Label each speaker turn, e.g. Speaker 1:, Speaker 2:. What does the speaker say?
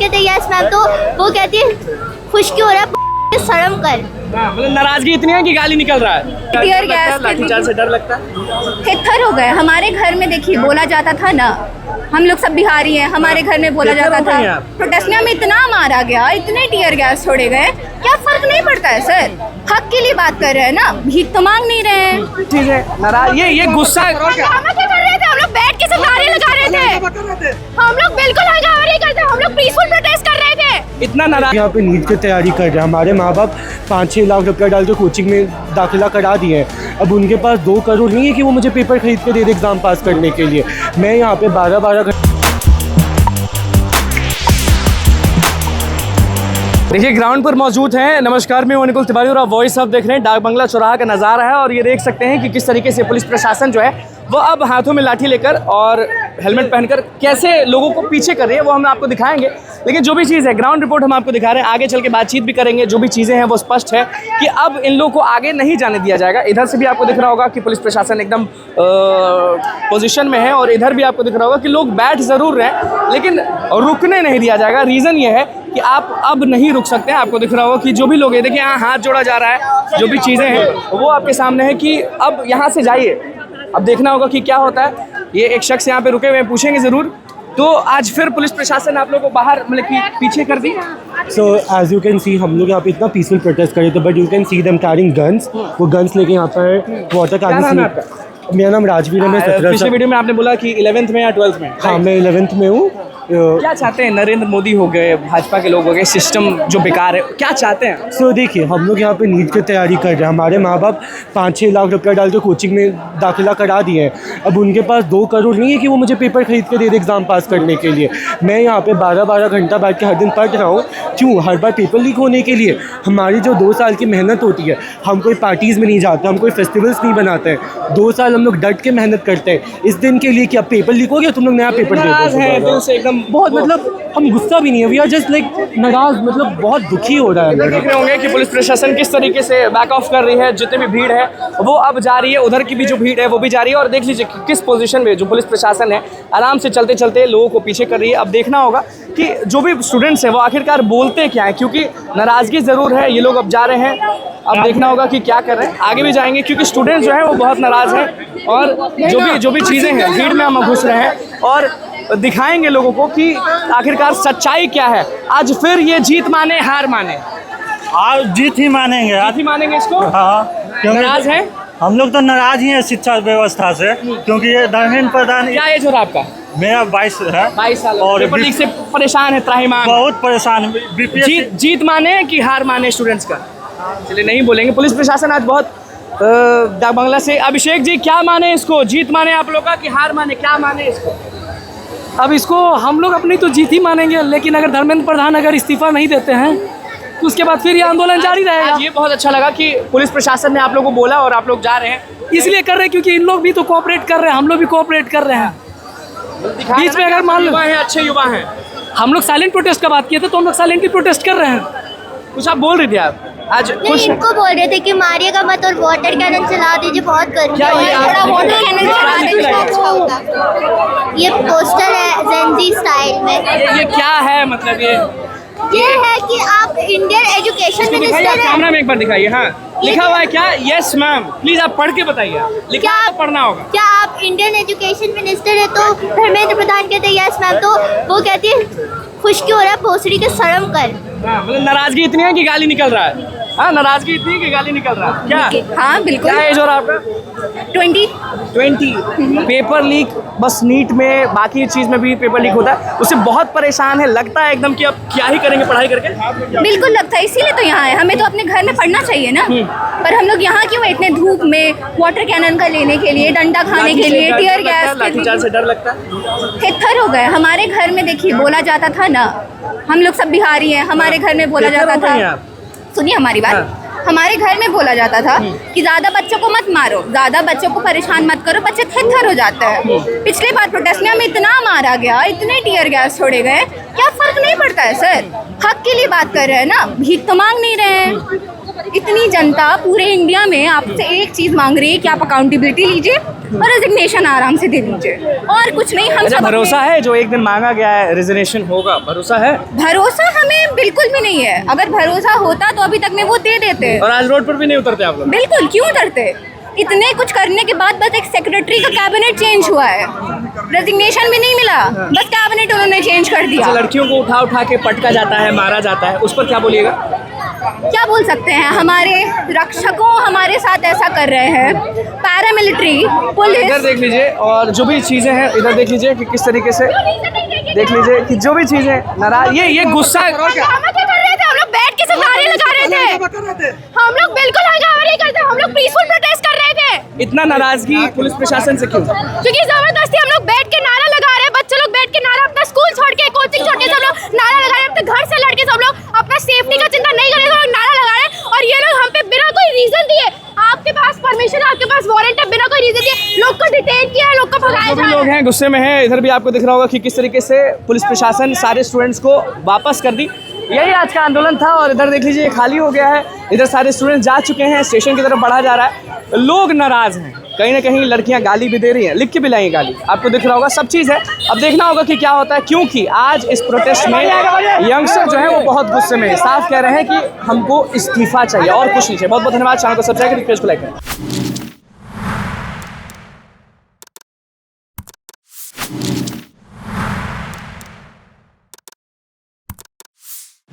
Speaker 1: कहते हैं yes ma'am, तो वो कहती है खुशकी हो रहा है, शर्म कर।
Speaker 2: मतलब नाराजगी इतनी है कि गाली निकल रहा है।
Speaker 3: टीयर गैस
Speaker 2: लाठीचार्ज से डर लगता है।
Speaker 3: थिरथर हो गए। हमारे घर में देखिए बोला जाता था ना, हम लोग सब बिहारी हैं, हमारे घर में बोला जाता था। प्रोटेस्टिया में इतना मारा गया, इतने टीयर गैस छोड़े गए, क्या फर्क नहीं पड़ता है सर? हक के लिए बात कर रहे हैं ना, भीख तो मांग नहीं रहे हैं।
Speaker 2: ठीक है, नाराज ये गुस्सा
Speaker 3: हम लोग क्या कर रहे थे? हम लोग बैठ के सब नारे लगा रहे थे। हम लोग बिल्कुल हंगामा नहीं करते, हम लोग पीसफुल प्रोटेस्ट कर रहे थे।
Speaker 2: इतना नाराज।
Speaker 4: यहाँ पे नीट की तैयारी कर रहे हैं। हमारे माँ बाप 5-6 लाख रुपया डाल के कोचिंग में दाखिला करा दिए हैं। अब उनके पास 2 करोड़ नहीं है कि वो मुझे पेपर खरीद के दे दे एग्ज़ाम पास करने के लिए। मैं यहाँ पे 12-12 घंटे।
Speaker 2: देखिए ग्राउंड पर मौजूद हैं। नमस्कार, मैं निकुल तिवारी और आप वॉइस ऑफ देख रहे हैं। डाक बंगला चौराहा का नज़ारा है और ये देख सकते हैं कि किस तरीके से पुलिस प्रशासन जो है वो अब हाथों में लाठी लेकर और हेलमेट पहनकर कैसे लोगों को पीछे कर रही है वो हम आपको दिखाएंगे। लेकिन जो भी चीज़ है ग्राउंड रिपोर्ट हम आपको दिखा रहे हैं, आगे चल के बातचीत भी करेंगे। जो भी चीज़ें हैं वो स्पष्ट है कि अब इन लोगों को आगे नहीं जाने दिया जाएगा। इधर से भी आपको दिख रहा होगा कि पुलिस प्रशासन एकदम पोजीशन में है और इधर भी आपको दिख रहा होगा कि लोग बैठ ज़रूर रहे हैं लेकिन रुकने नहीं दिया जाएगा। रीज़न ये है कि आप अब नहीं रुक सकते हैं। आपको दिख रहा होगा कि जो भी लोग हैं, देखिए यहाँ हाथ जोड़ा जा रहा है, जो भी चीज़ें हैं वो आपके सामने है कि अब यहाँ से जाइए। अब देखना होगा कि क्या होता है। ये एक शख्स यहाँ पे रुके हुए हैं, पूछेंगे ज़रूर। तो आज फिर पुलिस प्रशासन आप लोगों को बाहर मतलब कि पीछे कर दी।
Speaker 4: So as you can see हम लोग यहाँ पे इतना पीसफुल प्रोटेस्ट कर रहे थे, but you can see them carrying guns. वो गन्स लेके यहाँ पर वाटर कैन। मेरा नाम राजवीर है। मैं 17
Speaker 2: पिछले वीडियो में आपने बोला कि 11th में या 12th में।
Speaker 4: हाँ, मैं 11th में हूँ।
Speaker 2: क्या चाहते हैं? नरेंद्र मोदी हो गए, भाजपा के लोग हो गए, सिस्टम जो बेकार है, क्या चाहते हैं?
Speaker 4: सो देखिए हम लोग यहाँ पे नीट की तैयारी कर रहे हैं। हमारे माँ बाप 5-6 लाख रुपया डाल के कोचिंग में दाखिला करा दिए हैं। अब उनके पास 2 करोड़ नहीं है कि वो मुझे पेपर खरीद के दे दे एग्ज़ाम पास करने के लिए। मैं यहाँ पे 12-12 घंटा बैठ के हर दिन पढ़ रहा हूँ। क्यों? हर बार पेपर लीक होने के लिए। हमारी जो 2 साल की मेहनत होती है, हम कोई पार्टीज़ में नहीं जाते, हम कोई फेस्टिवल्स नहीं बनाते हैं। 2 साल हम लोग डट के मेहनत करते हैं इस दिन के लिए कि अब पेपर लीक हो गया, तुम लोग नया पेपर दे दो।
Speaker 2: एकदम
Speaker 4: बहुत मतलब हम गुस्सा भी नहीं है, वी आर जस्ट लाइक नाराज, मतलब बहुत दुखी हो रहा है।
Speaker 2: देख रहे होंगे कि पुलिस प्रशासन किस तरीके से बैक ऑफ कर रही है। जितने भी भीड़ है वो अब जा रही है, उधर की भी जो भीड़ है वो भी जा रही है। और देख लीजिए किस पोजीशन में जो पुलिस प्रशासन है आराम से चलते चलते लोगों को पीछे कर रही है। अब देखना होगा कि जो भी स्टूडेंट्स हैं वो आखिरकार बोलते क्या है, क्योंकि नाराज़गी ज़रूर है। ये लोग अब जा रहे हैं, अब देखना होगा कि क्या कर रहे हैं। आगे भी जाएंगे क्योंकि स्टूडेंट्स जो हैं वो बहुत नाराज़ हैं और जो भी चीज़ें हैं भीड़ में हम घुस रहे हैं और दिखाएंगे लोगों को कि आखिरकार सच्चाई क्या है। आज फिर ये जीत माने हार माने,
Speaker 5: आज जीत ही मानेंगे।
Speaker 2: जीत ही मानेंगे इसको।
Speaker 5: हाँ,
Speaker 2: नाराज हैं
Speaker 5: हम लोग तो नाराज ही हैं शिक्षा व्यवस्था से, क्योंकि ये धर्मेंद्र प्रधान।
Speaker 2: क्या एज हो रहा है आपका?
Speaker 5: मेरा 22 है।
Speaker 2: 22 साल।
Speaker 5: और
Speaker 2: पेपर लीक से परेशान है, त्राहिमाम,
Speaker 5: बहुत परेशान।
Speaker 2: जीत माने कि हार माने स्टूडेंट्स का? चलिए नहीं बोलेंगे। पुलिस प्रशासन आज बहुत डाक बंगला से। अभिषेक जी, क्या माने इसको? जीत माने आप लोग का कि हार माने? क्या माने इसको?
Speaker 6: अब इसको हम लोग अपनी तो जीत ही मानेंगे, लेकिन अगर धर्मेंद्र प्रधान अगर इस्तीफा नहीं देते हैं तो उसके बाद फिर ये आंदोलन जारी रहेगा।
Speaker 2: ये बहुत अच्छा लगा कि पुलिस प्रशासन ने आप लोगों को बोला और आप लोग जा रहे हैं।
Speaker 6: इसलिए कर रहे हैं क्योंकि इन लोग भी तो कोऑपरेट कर रहे हैं, हम लोग भी कोऑपरेट कर रहे हैं। बीच में अगर मान लो
Speaker 2: युवा हैं, अच्छे युवा हैं।
Speaker 6: हम लोग साइलेंट प्रोटेस्ट का बात किए थे तो हम लोग साइलेंटली प्रोटेस्ट कर रहे हैं।
Speaker 2: कुछ आप बोल रहे थे आप आज?
Speaker 1: नहीं, इनको बोल रहे थे कि मारिएगा मत और वाटर कैनन चला दीजिए, बहुत गर्मी है। ये पोस्टर है जेनजी स्टाइल में।
Speaker 2: ये क्या है? मतलब
Speaker 1: ये है कि आप इंडियन एजुकेशन मिनिस्टर हैं।
Speaker 2: कैमरा में एक बार दिखाइए। हाँ, लिखा हुआ है क्या? यस मैम, प्लीज आप पढ़ के बताइए। लिखा है तो पढ़ना होगा।
Speaker 1: क्या आप इंडियन एजुकेशन मिनिस्टर है? तो धर्मेंद्र प्रधान कहते हैं यस मैम, तो वो कहती है खुशकी हो रहा है, भोसड़ी के शर्म कर।
Speaker 2: हाँ, मतलब नाराजगी इतनी है कि गाली निकल रहा है। हाँ, नाराजगी इतनी है कि गाली निकल रहा है। क्या?
Speaker 3: हाँ बिल्कुल।
Speaker 2: क्या एज हो रहा है आपका? 20। पेपर लीक बस नीट में, बाकी चीज़ में भी पेपर लीक होता है, उससे बहुत परेशान है। लगता है एकदम कि अब क्या ही करेंगे पढ़ाई करके।
Speaker 3: बिल्कुल लगता है, इसीलिए तो यहाँ है। हमें तो अपने घर में पढ़ना चाहिए ना, पर हम लोग यहाँ क्यों इतने धूप में वाटर कैनन का लेने के लिए, डंडा खाने के लिए, टीयर गैस
Speaker 2: लाठीचार्ज से डर लगता है।
Speaker 3: थिरथर हो गए। हमारे घर में देखिए बोला जाता था ना, हम लोग सब बिहारी हैं, हमारे घर में बोला जाता था। सुनिए हमारी बात। हमारे घर में बोला जाता था कि ज़्यादा बच्चों को मत मारो, ज़्यादा बच्चों को परेशान मत करो, बच्चे थिरथर हो जाते हैं। पिछले बार प्रोटेस्टिया में इतना मारा गया, इतने टीयर गैस छोड़े गए, क्या फर्क नहीं पड़ता है सर? हक के लिए बात कर रहे हैं ना, भीख तो मांग नहीं रहे हैं। इतनी जनता पूरे इंडिया में आपसे एक चीज मांग रही है कि आप अकाउंटेबिलिटी लीजिए और रेजिग्नेशन आराम से दे दीजिए, और कुछ नहीं। हम
Speaker 2: अच्छा,
Speaker 3: सब
Speaker 2: भरोसा है जो एक दिन मांगा गया है रेजिग्नेशन होगा, भरोसा है?
Speaker 3: भरोसा हमें बिल्कुल भी नहीं है। अगर भरोसा होता तो अभी तक में वो दे देते।
Speaker 2: और आज रोड पर भी नहीं उतरते आप लोग?
Speaker 3: बिल्कुल, क्यों उतरते? इतने कुछ करने के बाद बस एक सेक्रेटरी का कैबिनेट चेंज हुआ है, रेजिग्नेशन भी नहीं मिला, बस कैबिनेट उन्होंने चेंज कर दिया।
Speaker 2: अच्छा, लड़कियों को उठा उठा के पटका जाता है, मारा जाता है, उस पर क्या बोलिएगा?
Speaker 3: क्या बोल सकते हैं, हमारे रक्षकों हमारे साथ ऐसा कर रहे हैं, पैरामिलिट्री पुलिस।
Speaker 2: इधर देख लीजिए, और जो भी चीज़ें हैं इधर देख लीजिए कि किस तरीके से देख लीजिए कि जो भी चीज़ें नाराज, ये गुस्सा
Speaker 3: हम लोग बैठ के सब नारे लगा रहे थे, हम लोग बिल्कुल हंगामा नहीं करते, हम लोग पीसफुल प्रोटेस्ट कर रहे थे।
Speaker 2: इतना नाराजगी पुलिस प्रशासन से क्यों?
Speaker 3: क्योंकि जबरदस्ती हम लोग बैठ के नारा लगा रहे हैं, बच्चे लोग बैठ के नारा, अपना स्कूल छोड़ के, कोचिंग छोड़ के सब लोग नारा लगा रहे हैं, अपने घर से लड़के सब लोग अपना सेफ्टी का चिंता नहीं कर रहे, सब लोग नारा लगा रहे हैं। और ये लोग हम पे बिना कोई रीजन दिए, आपके पास परमिशन, आपके पास वारंट है, बिना कोई रीजन दिए लोग को डिटेन किया है, लोग को भगाया
Speaker 2: जो
Speaker 3: जा
Speaker 2: भी
Speaker 3: रहा
Speaker 2: लोग
Speaker 3: है।
Speaker 2: हैं गुस्से में हैं। इधर भी आपको दिख रहा होगा कि किस तरीके से पुलिस प्रशासन सारे स्टूडेंट्स को वापस कर दी। यही आज का आंदोलन था, और इधर देख लीजिए खाली हो गया है। इधर सारे स्टूडेंट्स जा चुके हैं, स्टेशन की तरफ बढ़ा जा रहा है। लोग नाराज हैं, कहीं ना कहीं लड़कियां गाली भी दे रही हैं, लिख के भी लाएंगी गाली, आपको दिख रहा होगा, सब चीज़ है। अब देखना होगा कि क्या होता है, क्योंकि आज इस प्रोटेस्ट में यंगस्टर जो है वो बहुत गुस्से में है, साफ कह रहे हैं कि हमको इस्तीफा चाहिए और कुछ नहीं चाहिए। बहुत बहुत धन्यवाद। चैनल को सब्सक्राइब करें, पेज को लाइक करें।